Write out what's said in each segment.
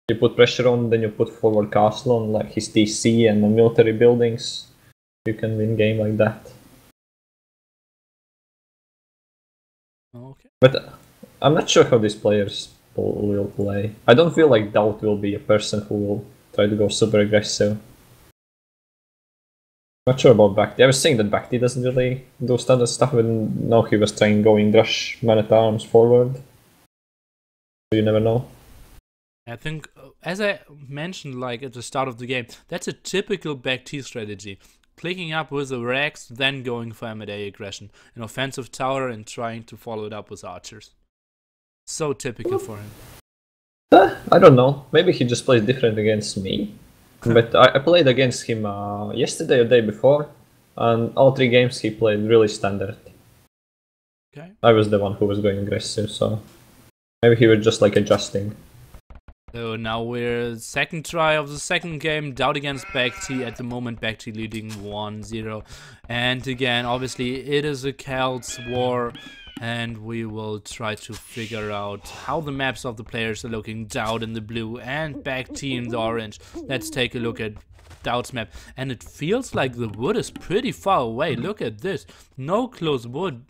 You put pressure on, then you put forward castle on like his TC and the military buildings. You can win game like that. Okay. But I'm not sure how these players will play. I don't feel like DauT will be a person who will try to go super aggressive. Not sure about BacT. I was saying that BacT doesn't really do standard stuff, but now he was trying going rush man at arms forward. So you never know. I think, as I mentioned like at the start of the game, that's a typical BacT strategy. Clicking up with the Rex, then going for M&A aggression. An offensive tower and trying to follow it up with archers. So typical for him. I don't know. Maybe he just plays different against me. But I played against him yesterday or the day before, and all 3 games he played really standard. Okay. I was the one who was going aggressive, so maybe he was just like adjusting. So now we're second try of the second game, DauT against BacT. At the moment BacT leading 1-0. And again, obviously it is a Celts war, and we will try to figure out how the maps of the players are looking. DauT in the blue and BacT in the orange. Let's take a look at DauT's map. And it feels like the wood is pretty far away. Look at this. No close wood.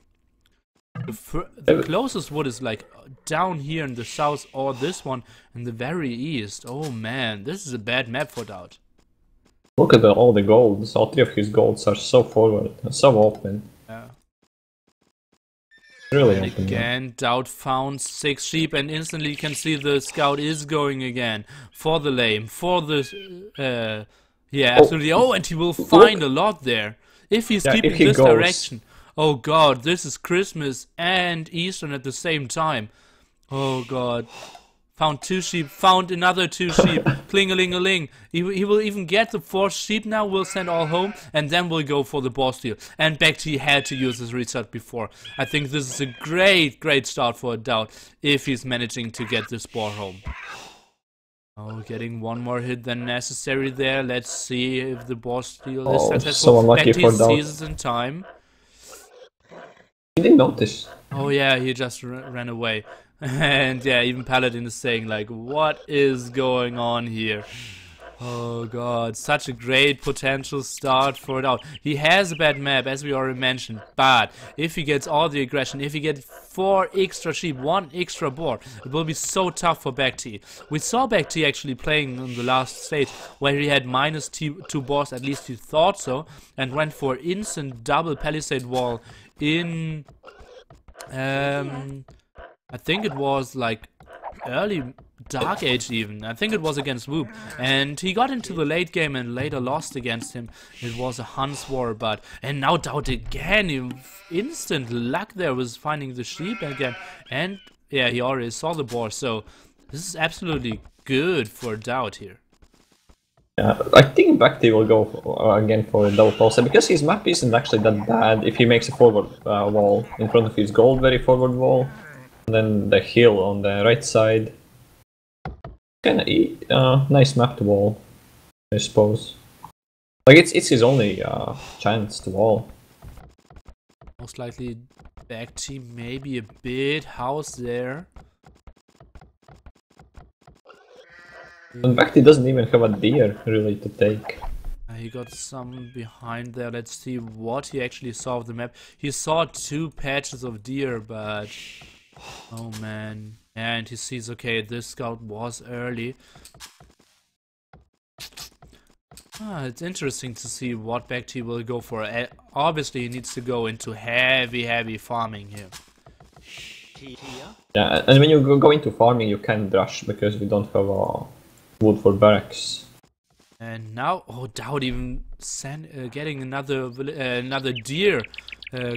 The closest wood is like down here in the south, or this one in the very east. Oh man, this is a bad map for DauT. Look at all the golds. All 3 of his golds are so forward, so open. Yeah. Really And open. again, DauT found 6 sheep, and instantly you can see the scout is going again for the lane, for the yeah, absolutely. Oh, and he will find a lot there if he's keeping if he this goes. direction. Oh god, this is Christmas and Eastern at the same time. Oh god. Found 2 sheep, found another 2 sheep. Kling-a-ling-a-ling. He will even get the 4th sheep now, we'll send all home, and then we'll go for the boss deal. And BacT had to use his reset before. I think this is a great start for a DauT, if he's managing to get this boar home. Oh, getting 1 more hit than necessary there. Let's see if the boss deal is successful. So unlucky for DauT. Sees it in time. He didn't notice. Oh yeah, he just ran away. And yeah, even Paladin is saying like, what is going on here? Oh god, such a great potential start for DauT. He has a bad map, as we already mentioned, but if he gets all the aggression, if he gets 4 extra sheep, 1 extra boar, it will be so tough for BacT. We saw BacT actually playing on the last stage, where he had -2 boars, at least he thought so, and went for instant double palisade wall in I think it was like early Dark Age even. I think it was against Whoop. And he got into the late game and later lost against him. It was a Hun's War, but... And now DauT again, instant luck there was finding the sheep again. And yeah, he already saw the boar, so this is absolutely good for DauT here. Yeah, I think BacT will go again for DauT also, because his map isn't actually that bad if he makes a forward wall in front of his gold, very forward wall. And then the hill on the right side. Kinda nice mapped wall, I suppose. Like it's his only chance to wall. Most likely BacT maybe a bit house there. And BacT doesn't even have a deer really to take. He got some behind there. Let's see what he actually saw of the map. He saw 2 patches of deer, but oh man. And he sees, okay, this scout was early. It's interesting to see what BacT will go for. Obviously he needs to go into heavy farming here. Yeah, and when you go into farming you can't rush because we don't have wood for barracks. And now, oh, DauT even getting another deer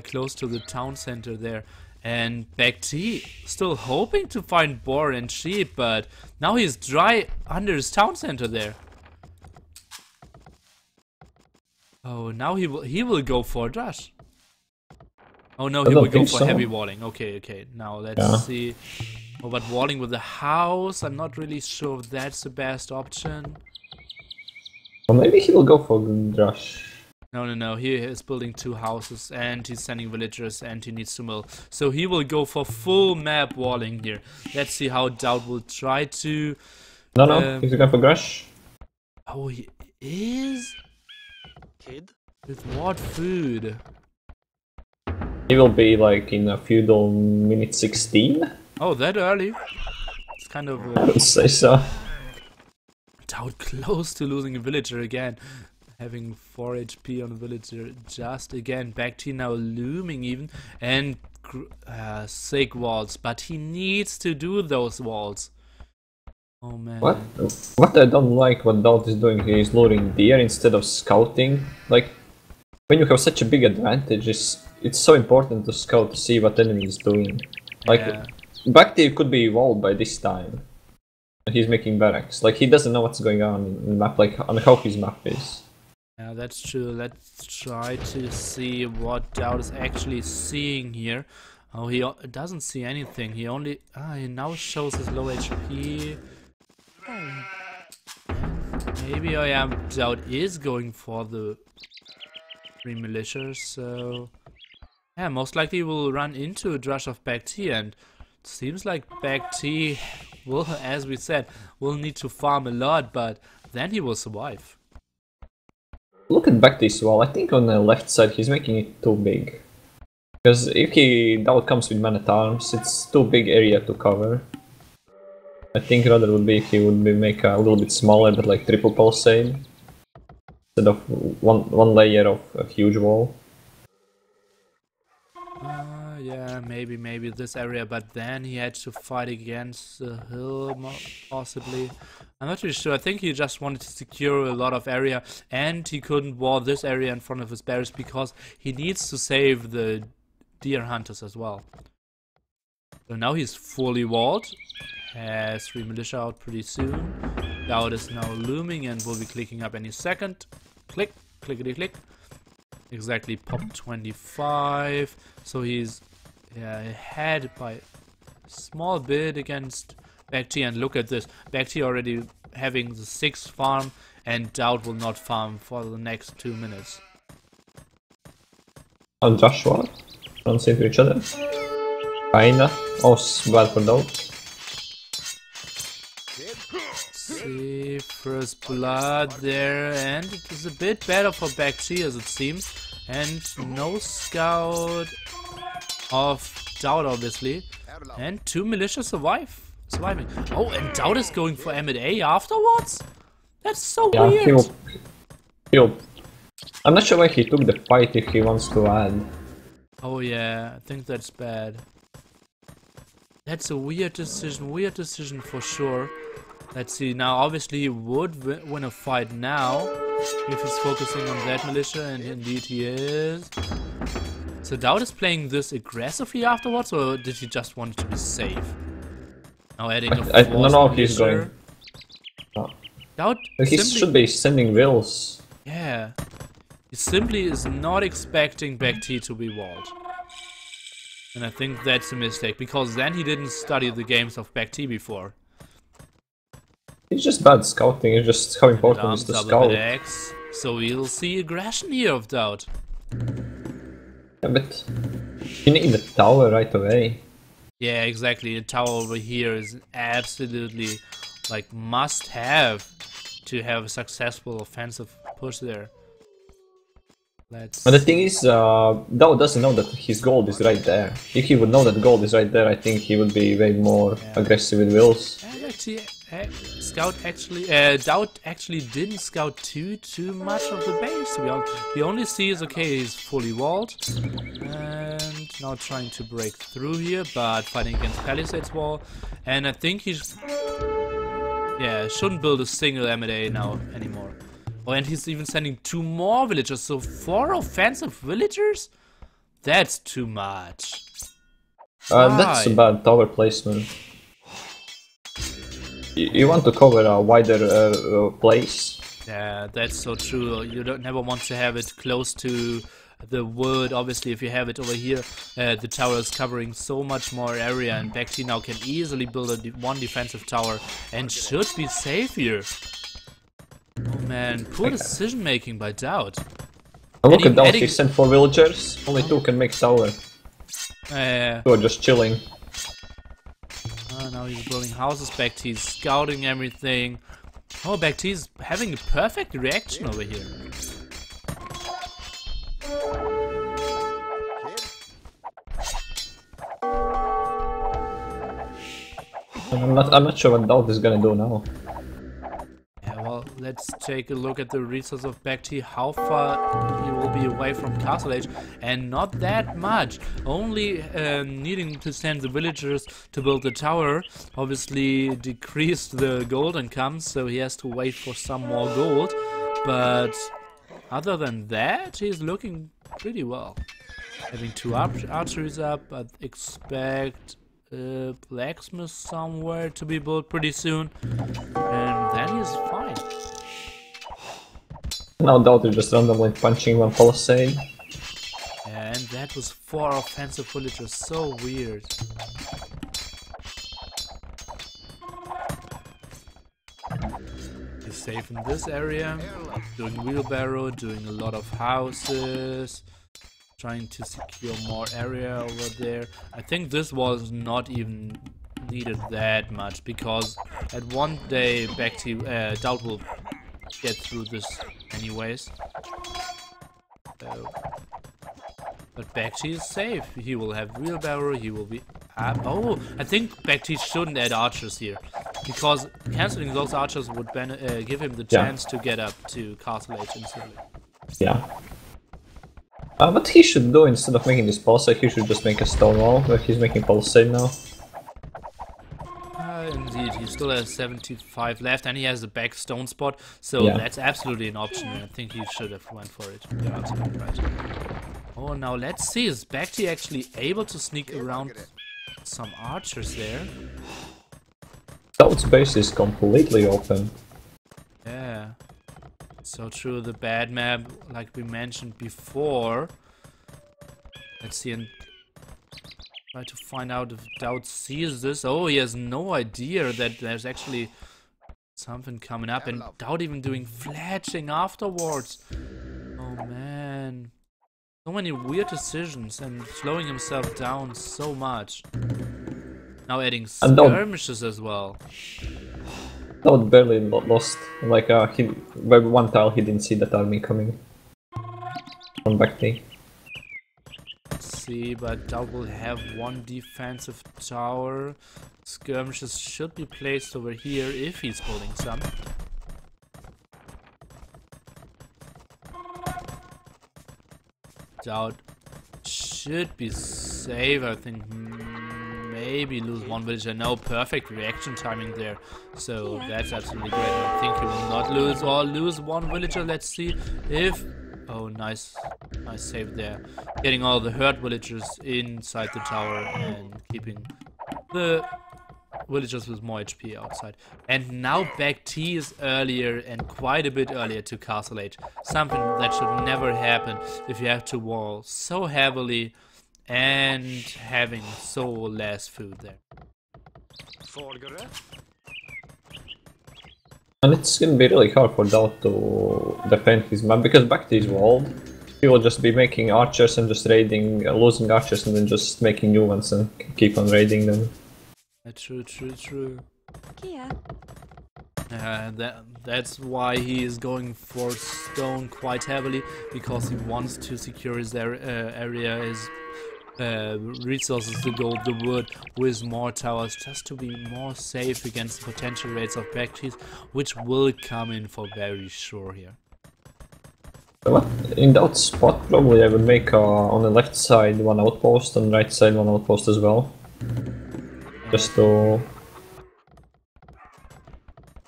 close to the town center there. And BacT still hoping to find boar and sheep, but now he's dry under his town center there. Oh, now he will go for a rush. Oh no, he will go for heavy walling. Okay. Now let's see. Oh, but walling with the house, I'm not really sure if that's the best option. Or maybe he will go for rush. No, he is building 2 houses and he's sending villagers and he needs to mill. So he will go for full map walling here. Let's see how DauT will try to No, he's going for Grush. Oh, he is? Kid? With what food? He will be like in a feudal minute 16. Oh, that early? It's kind of... I would say so. DauT close to losing a villager again. Having 4 HP on a villager just again. BacT now looming even. And sick walls. But he needs to do those walls. Oh man. What I don't like what DauT is doing here is luring deer instead of scouting. Like, when you have such a big advantage, it's so important to scout to see what enemy is doing. Like, Yeah. BacT could be evolved by this time. He's making barracks. Like, he doesn't know what's going on in the map, like, on how his map is. Yeah, that's true. Let's try to see what DauT is actually seeing here. Oh, he doesn't see anything. He only... he now shows his low HP. And maybe, oh yeah, DauT is going for the 3 militias, so... Yeah, most likely we'll run into a drush of BacT, and it seems like BacT will, as we said, will need to farm a lot, but then he will survive. Look at BacT's wall. I think on the left side he's making it too big. Because if DauT comes with man at arms, it's too big area to cover. I think rather would be if he would make a little bit smaller, but like triple palisade. Instead of one layer of a huge wall. Yeah, maybe this area, but then he had to fight against the hill, possibly. I'm not really sure. I think he just wanted to secure a lot of area, and he couldn't wall this area in front of his barracks because he needs to save the deer hunters as well. So now he's fully walled, has 3 militia out pretty soon. DauT is now looming and will be clicking up any second. Click, clickety click. Exactly, pop 25. So he's ahead by a small bit against BacT, and look at this. BacT already having the 6th farm, and DauT will not farm for the next 2 minutes. On Joshua, runs into each other. Kinda. Oh, bad for DauT. See, first blood there, and it is a bit better for BacT as it seems. And no scout of DauT obviously. And 2 militia surviving. Oh, and DauT is going for M&A afterwards? That's so weird. I'm not sure why he took the fight if he wants to add. Oh yeah, I think that's bad. That's a weird decision for sure. Let's see, now obviously he would win a fight now if he's focusing on that militia, and indeed he is. So DauT is playing this aggressively afterwards, or did he just want to be safe? Now adding a I don't know if he's militia. going. DauT He should be sending wills. Yeah. He simply is not expecting BacT to be walled. And I think that's a mistake, because then he didn't study the games of BacT before. It's just bad scouting, it's just how important is to scout. X, so we'll see aggression here of DauT. Yeah, but you need the tower right away. Yeah, exactly. The tower over here is absolutely like must have to have a successful offensive push there. But the thing is, DauT doesn't know that his gold is right there. If he would know that gold is right there, I think he would be way more aggressive with wills. And actually, DauT actually didn't scout too much of the base, to be honest. He only sees, okay, he's fully walled. And now trying to break through here, but fighting against Palisades wall. And I think he's... yeah, shouldn't build a single M&A now anymore. Oh, and he's even sending 2 more villagers, so 4 offensive villagers? That's too much. That's a bad tower placement. You want to cover a wider place. Yeah, that's so true. You don't never want to have it close to the wood. Obviously, if you have it over here, the tower is covering so much more area, and BacT now can easily build one defensive tower and should be safe here. Oh man, poor decision making by DauT. Look at DauT, he sent 4 villagers, only 2 can make tower. 2 are just chilling. Now now he's building houses. BacT is scouting everything. Oh, BacT is having a perfect reaction over here. I'm not sure what DauT is gonna do now. Yeah, well, let's take a look at the resource of BacT, how far he will be away from Castle Age, and not that much. Only needing to send the villagers to build the tower obviously decreased the gold income, so he has to wait for some more gold. But other than that, he's looking pretty well. Having two archeries up, I'd expect blacksmith somewhere to be built pretty soon, and then he's fine. Now DauT is just randomly punching one palisade. And that was 4 offensive villagers, so weird. He's safe in this area, doing wheelbarrow, doing a lot of houses, trying to secure more area over there. I think this was not even needed that much, because at one day DauT will get through this anyways. So, but BacT is safe. He will have wheelbarrow, he will be up. Oh, I think BacT shouldn't add archers here, because cancelling those archers would give him the chance to get up to Castle Age instantly. Yeah. What he should do, instead of making this palisade, he should just make a stone wall, where he's making palisade now. Indeed, he still has 75 left, and he has a back stone spot, so that's absolutely an option. I think he should have went for it. You're absolutely right. Oh, now let's see, is BacT actually able to sneak around some archers there? DauT's base is completely open. Yeah. So true, the bad map, like we mentioned before. Let's see and try to find out if DauT sees this. Oh, he has no idea that there's actually something coming up, and DauT even doing fletching afterwards. Oh man. So many weird decisions and slowing himself down so much. Now adding skirmishes as well. DauT barely lost. Like, by one tile he didn't see that army coming from BacT. Let's see, but DauT will have one defensive tower. Skirmishes should be placed over here if he's building some. DauT should be safe, I think. Maybe lose one villager. No, perfect reaction timing there. So that's absolutely great. I think he will not lose or lose one villager. Let's see if... Oh, nice save there. Getting all the hurt villagers inside the tower and keeping the villagers with more HP outside. And now BacT is earlier and quite a bit earlier to Castle Age. Something that should never happen if you have to wall so heavily and having so less food there. And it's gonna be really hard for DauT to defend his map, because BacT is walled. He will just be making archers and just raiding, losing archers and then just making new ones and keep on raiding them. True. That's why he is going for stone quite heavily, because he wants to secure his area, his resources, the gold, the wood, with more towers, just to be more safe against potential raids of BacT, which will come in for very sure here. In DauT's spot, probably I would make on the left side one outpost, and right side one outpost as well. Just to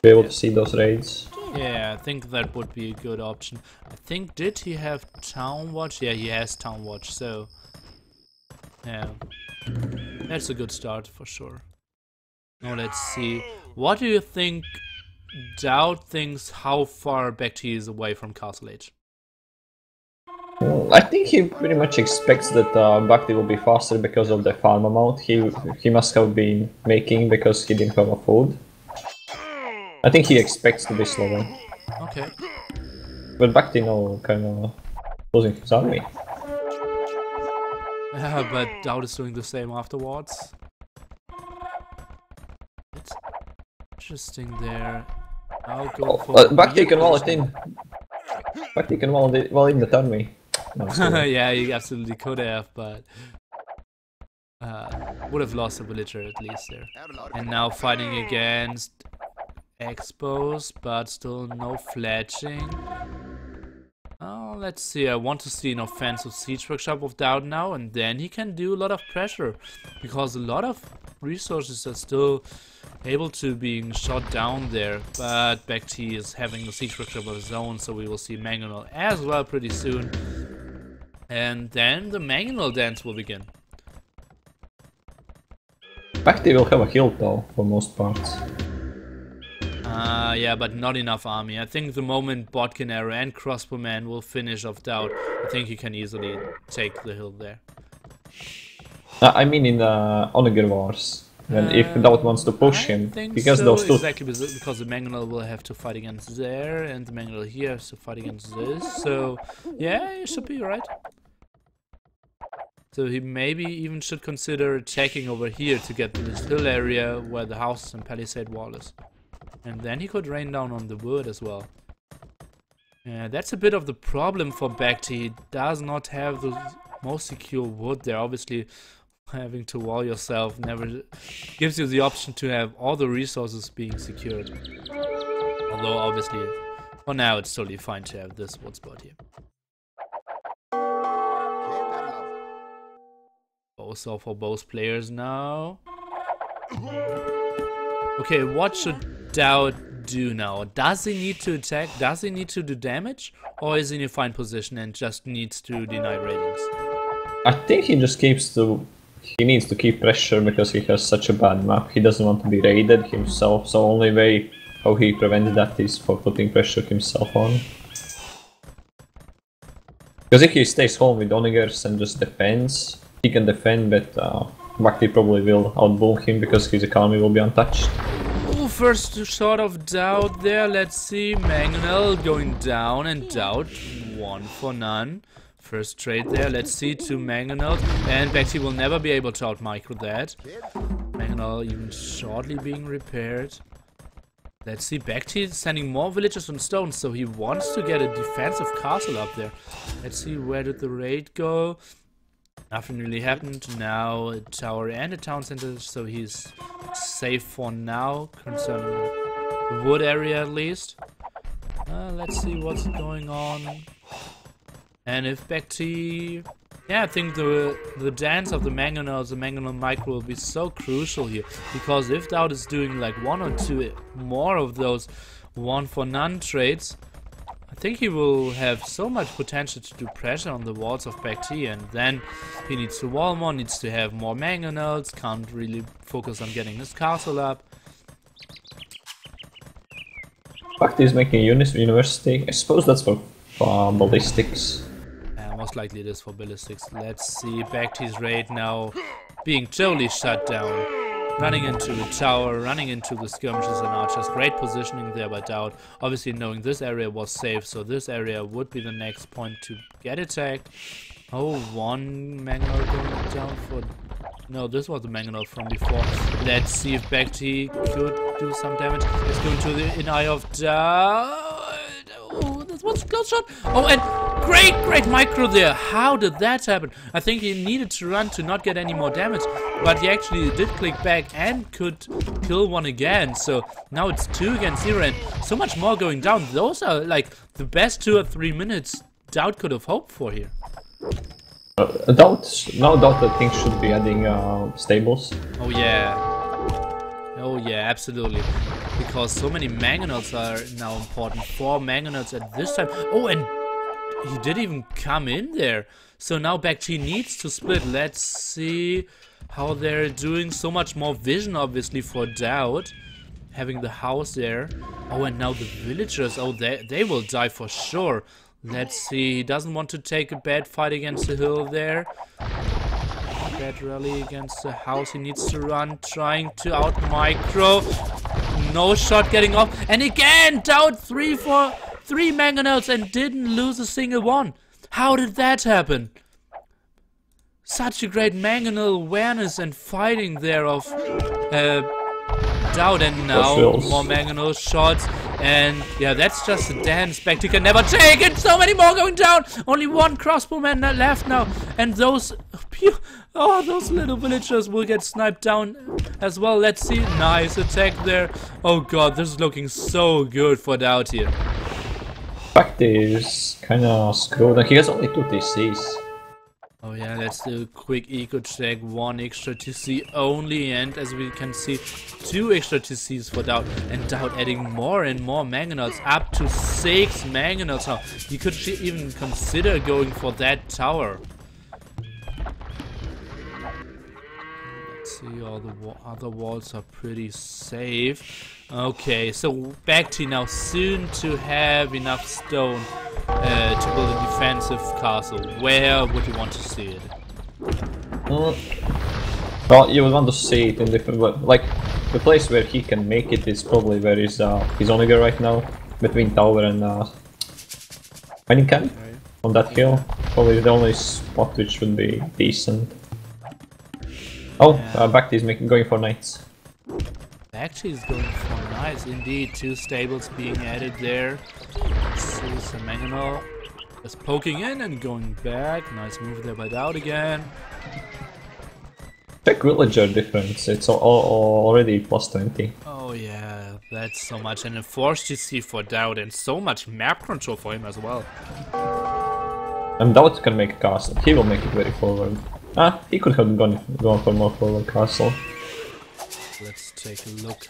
be able to see those raids. Yeah, I think that would be a good option. I think, did he have Town Watch? Yeah, he has Town Watch, so... yeah, that's a good start for sure. Now let's see. What do you think DauT thinks how far BacT is away from Castle Age? I think he pretty much expects that BacT will be faster because of the farm amount he must have been making because he didn't have a food. I think he expects to be slower. Okay. But BacT now kind of losing his army. But DauT is doing the same afterwards. interesting there. I'll go for BacT can wall it in. BacT can wall in the turn me. No, yeah, you absolutely could have, but would have lost a villager at least there. And now fighting against Expos, but still no fletching. Oh, let's see. I want to see an offensive siege workshop of DauT now, and then he can do a lot of pressure, because a lot of resources are still able to being shot down there. But BacT is having the siege workshop of his own, so we will see Mangonel as well pretty soon. And then the Mangonel dance will begin. BacT will have a hill though, for most parts. Yeah, but not enough army. I think the moment Botkin Arrow and Crossbowman will finish off DauT, I think he can easily take the hill there. I mean in the Onager Wars, when if DauT wants to push him, because so, those two... Exactly, because the Mangonel will have to fight against there, and the Mangonel here has to fight against this, so yeah, it should be right. So he maybe even should consider attacking over here to get to this hill area where the houses and palisade wall is. And then he could rain down on the wood as well. Yeah, that's a bit of the problem for BacT. He does not have the most secure wood there. Obviously, having to wall yourself never gives you the option to have all the resources being secured. Although, obviously, for now it's totally fine to have this wood spot here. Also for both players now. Okay, what should DauT do now? Does he need to attack? Does he need to do damage? Or is he in a fine position and just needs to deny ratings? I think he just keeps to... He needs to keep pressure because he has such a bad map. He doesn't want to be raided himself, so only way how he prevents that is for putting pressure himself on. Because if he stays home with Onigers and just defends, he can defend, but BacT probably will outbull him because his economy will be untouched. Oh, first shot of DauT there. Let's see. Mangonel going down and DauT 1 for none. First trade there. Let's see to Mangonel. And BacT will never be able to out-micro that. Mangonel even shortly being repaired. Let's see. BacT sending more villagers on stone, so he wants to get a defensive castle up there. Let's see, where did the raid go? Nothing really happened. Now a tower and a town center, so he's safe for now concerning the wood area at least. Let's see what's going on. And if BacT... Yeah, I think the dance of the Mangonel micro will be so crucial here. Because if DauT is doing like 1 or 2 more of those 1 for none trades, I think he will have so much potential to do pressure on the walls of BacT, and then he needs to wall more, needs to have more Mangonels, can't really focus on getting his castle up. BacT is making university. I suppose that's for ballistics. Most likely it is for ballistics. Let's see, BacT's raid now being totally shut down. Running into the tower, running into the skirmishers and archers. Great positioning there by DauT. Obviously knowing this area was safe, so this area would be the next point to get attacked. Oh, one Mangonel going down for... No, this was the Mangonel from before. Let's see if BacT could do some damage. It's going to the eye of DauT. Oh, this was a close shot. Oh, and great micro there. How did that happen? I think he needed to run to not get any more damage, but he actually did click back and could kill one again. So now it's 2 against 0 and so much more going down. Those are like the best 2 or 3 minutes DauT could have hoped for here. DauT I think should be adding stables. Oh yeah, absolutely. Because so many Mangonels are now important. 4 Mangonels at this time. Oh, and he did even come in there. So now BacT needs to split. Let's see how they're doing. So much more vision, obviously, for DauT. Having the house there. Oh, and now the villagers. Oh, they will die for sure. Let's see. He doesn't want to take a bad fight against the hill there. Bad rally against the house. He needs to run, trying to out-micro. No shot getting off. And again, DauT 3 for 3 Mangonels and didn't lose a single one. How did that happen? Such a great Mangonel awareness and fighting there of DauT, and now more mangonel shots, and yeah, that's just a dance. BacT can never take it. So many more going down. Only one crossbowman left now, and those little villagers will get sniped down as well. Let's see. Nice attack there. Oh god, this is looking so good for DauT here. BacT is kinda screwed, and he has only 2 TCs. Oh yeah, let's do a quick eco check. 1 extra TC only, and as we can see, 2 extra TCs for DauT, and DauT adding more and more mangonels, up to 6 mangonels now. You could even consider going for that tower. Let's see, all the other walls are pretty safe. Okay, so BacT now soon to have enough stone to build a defensive castle. Where would you want to see it? Well, you would want to see it in different, like the place where he can make it is probably where his Omega right now, between tower and mining camp on that hill. Probably the only spot which would be decent. Oh, BacT is going for knights. BacT is going for knights, indeed. 2 stables being added there. Let's see some mangonel just poking in and going back. Nice move there by DauT again. Check villager difference, it's already plus 20. Oh yeah, that's so much, and a force GC for DauT, and so much map control for him as well. And DauT can make a castle, he will make it very forward. He could have gone for more forward castle. Let's take a look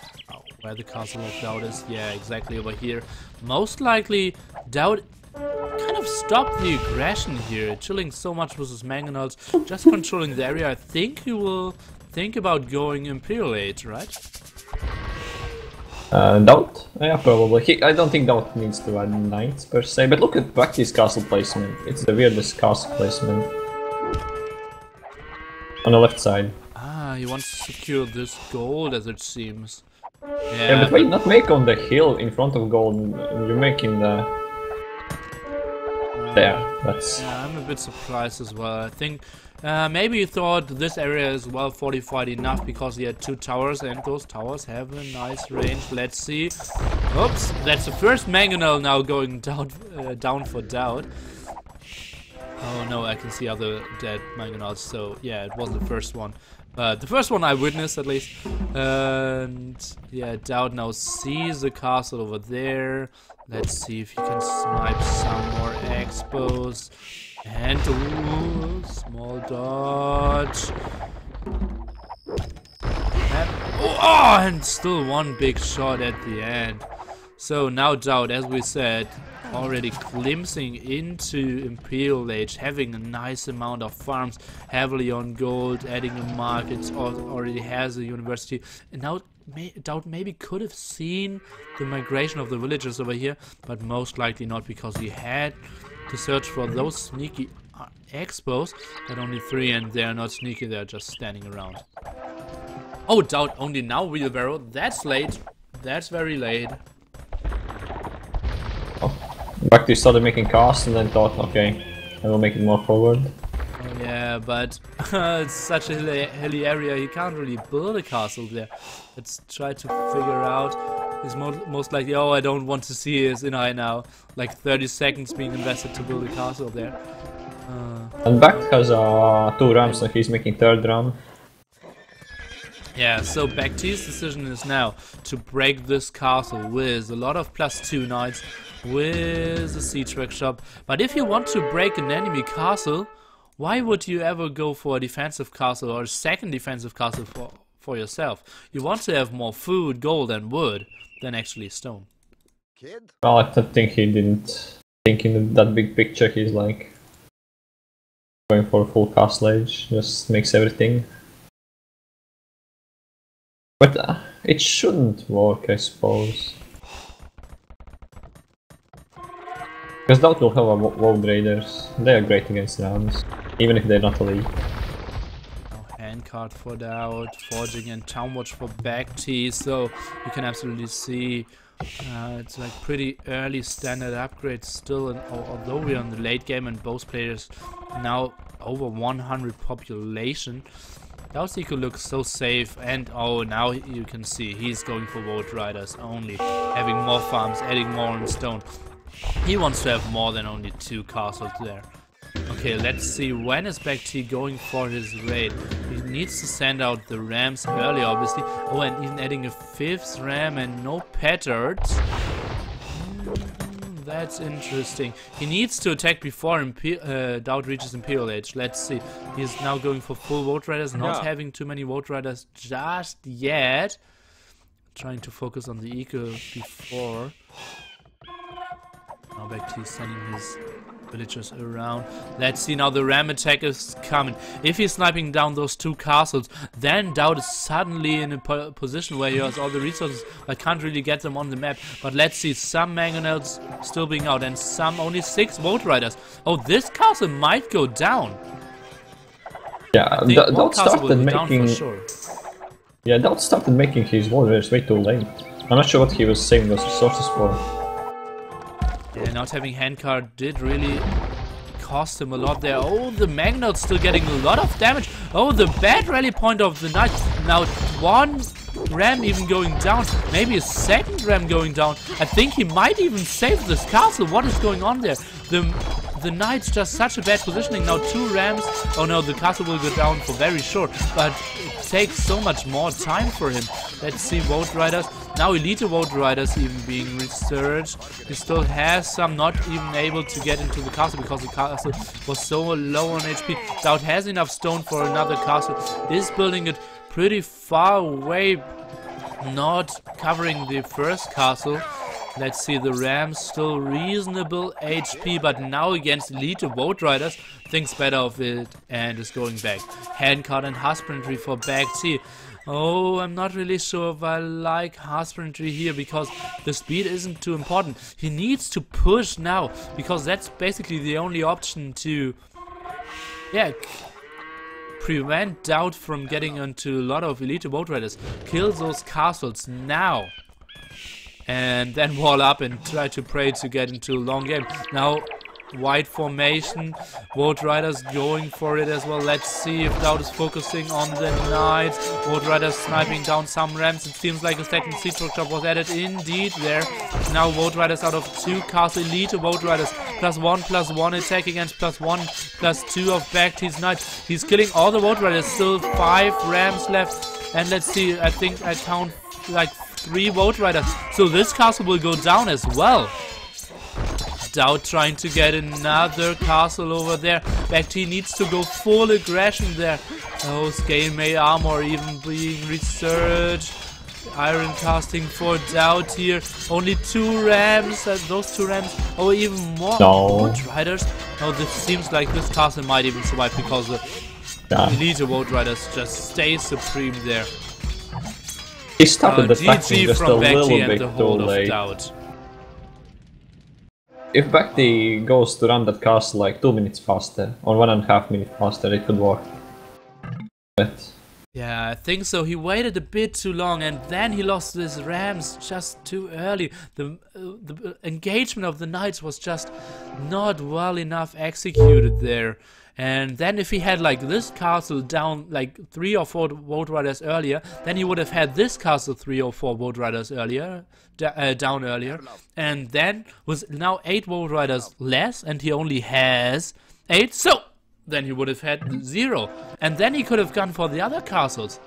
where the castle of DauT is. Yeah, exactly over here. Most likely, DauT kind of stopped the aggression here, chilling so much with his mangonels, just controlling the area. I think he will think about going Imperial Age, right? DauT? Yeah, probably. I don't think DauT needs to add knights per se, but look at BacT's castle placement. It's the weirdest castle placement. On the left side. He wants to secure this gold, as it seems. Yeah, but why not make on the hill in front of gold? You're making the... there, that's... Yeah, I'm a bit surprised as well. I think maybe he thought this area is well fortified enough because he had 2 towers, and those towers have a nice range. Let's see. Oops, that's the first mangonel now going down for DauT. Oh no, I can see other dead mangonels, so yeah, it wasn't the first one. But the first one I witnessed, at least. And yeah, DauT now sees the castle over there. Let's see if he can snipe some more expos. And ooh, small dodge. And still one big shot at the end. So now DauT, as we said, already glimpsing into Imperial Age, having a nice amount of farms, heavily on gold, adding a market, already has a university, and now DauT maybe could have seen the migration of the villagers over here, but most likely not, because he had to search for those sneaky expos, but only 3, and they're not sneaky, they're just standing around. Oh, DauT only now wheelbarrow, that's late, that's very late. BacT started making casts and then thought, okay, I will make it more forward. Oh yeah, but it's such a hilly area, he can't really build a castle there. Let's try to figure out. He's most likely, oh, I don't want to see his in-eye now. Like 30 seconds being invested to build a castle there. And BacT has 2 rams, so he's making 3rd ram. Yeah, so BacT's decision is now to break this castle with a lot of +2 knights, with a siege workshop. But if you want to break an enemy castle, why would you ever go for a defensive castle or a second defensive castle for yourself? You want to have more food, gold and wood than actually stone. Well, I don't think he didn't think in that big picture. He's like going for full castle age, just makes everything. But it shouldn't work, I suppose. Because DauT will have a World Raiders. They are great against rams, even if they're not elite. Handcart for DauT, Forging and Town Watch for BacT, so you can absolutely see it's like pretty early standard upgrades still, and although we're in the late game and both players now over 100 population, DauT Eco looks so safe, and oh, now you can see he's going for Vote Riders only, having more farms, adding more on stone. He wants to have more than only 2 castles there. Okay, let's see, when is BacT going for his raid? He needs to send out the rams early, obviously. Oh, and even adding a 5th ram and no patterns. That's interesting. He needs to attack before DauT reaches Imperial Age. Let's see. He's now going for full Vote Riders, not having too many Vote Riders just yet. Trying to focus on the Eco before. Now BacT sending his villagers around. Let's see, now the ram attack is coming. If he's sniping down those 2 castles, then DauT is suddenly in a position where he has all the resources. I can't really get them on the map. But let's see, some mangonels still being out and some only 6 Vote Riders. Oh, this castle might go down. Yeah, DauT started making. Sure. Yeah, DauT started making his Vote Riders way too late. I'm not sure what he was saving those resources for. Yeah, not having handcard did really cost him a lot there. Oh, the Magnet's still getting a lot of damage. Oh, the bad rally point of the night. Now 1 ram even going down. Maybe a 2nd ram going down. I think he might even save this castle. What is going on there? The knight's just such a bad positioning. Now 2 rams. Oh no, the castle will go down for very short. But it takes so much more time for him. Let's see, Vote Riders. Now Elite Vote Riders even being researched. He still has some not even able to get into the castle because the castle was so low on HP. DauT has enough stone for another castle. Is building it pretty far away, not covering the first castle. Let's see, the Rams still reasonable HP, but now against Elite Vote Riders, thinks better of it and is going back. Handcart and Husbandry for BacT. Oh, I'm not really sure if I like Husbandry here because the speed isn't too important. He needs to push now because that's basically the only option to, yeah, prevent DauT from getting into a lot of Elite Vote Riders. Kill those castles now. And then wall up and try to pray to get into a long game. Now, white formation, Vote Riders going for it as well. Let's see if DauT is focusing on the knights. Vote Riders sniping down some rams. It seems like a 2nd siege workshop was added indeed there. Now Vote Riders out of 2 castle Elite Vote Riders. +1/+1 attack against +1/+2 of BacT's knights. He's killing all the Vote Riders. Still 5 rams left. And let's see, I think I count like 3 Vote Riders. So this castle will go down as well. DauT trying to get another castle over there. BacT needs to go full aggression there. Oh, Scale Mail Armor even being researched. Iron casting for DauT here. Only 2 rams. Those 2 rams. Oh, even more Vote Riders. Oh, this seems like this castle might even survive because the Elite Vote Riders just stay supreme there. He started attacking just a little bit too late. If BacT goes to run that castle like 2 minutes faster, or 1.5 minutes faster, it could work. But yeah, I think so. He waited a bit too long and then he lost his rams just too early. The engagement of the knights was just not well enough executed there. And then if he had like this castle down like 3 or 4 Vote Riders earlier, then he would have had this castle 3 or 4 Vote Riders earlier, down earlier. And then with now 8 Vote Riders less and he only has 8, so then he would have had 0. And then he could have gone for the other castles.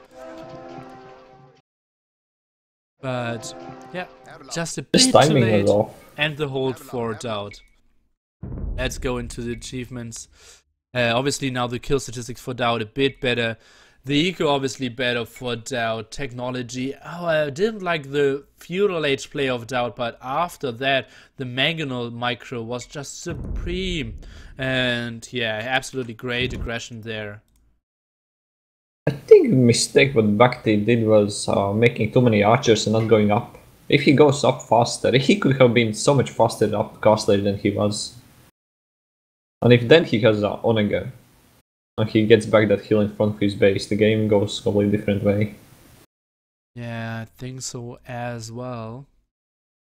But yeah, just a bit too late. And the hold for DauT. Let's go into the achievements. Obviously now the kill statistics for DauT a bit better. The eco obviously better for DauT. Technology, oh, I didn't like the feudal age play of DauT, but after that the mangonel micro was just supreme. And yeah, absolutely great aggression there. I think the mistake what BacT did was making too many archers and not going up. If he goes up faster, he could have been so much faster up castle than he was. And if then he has Onega, and he gets back that hill in front of his base, the game goes a completely different way. Yeah, I think so as well.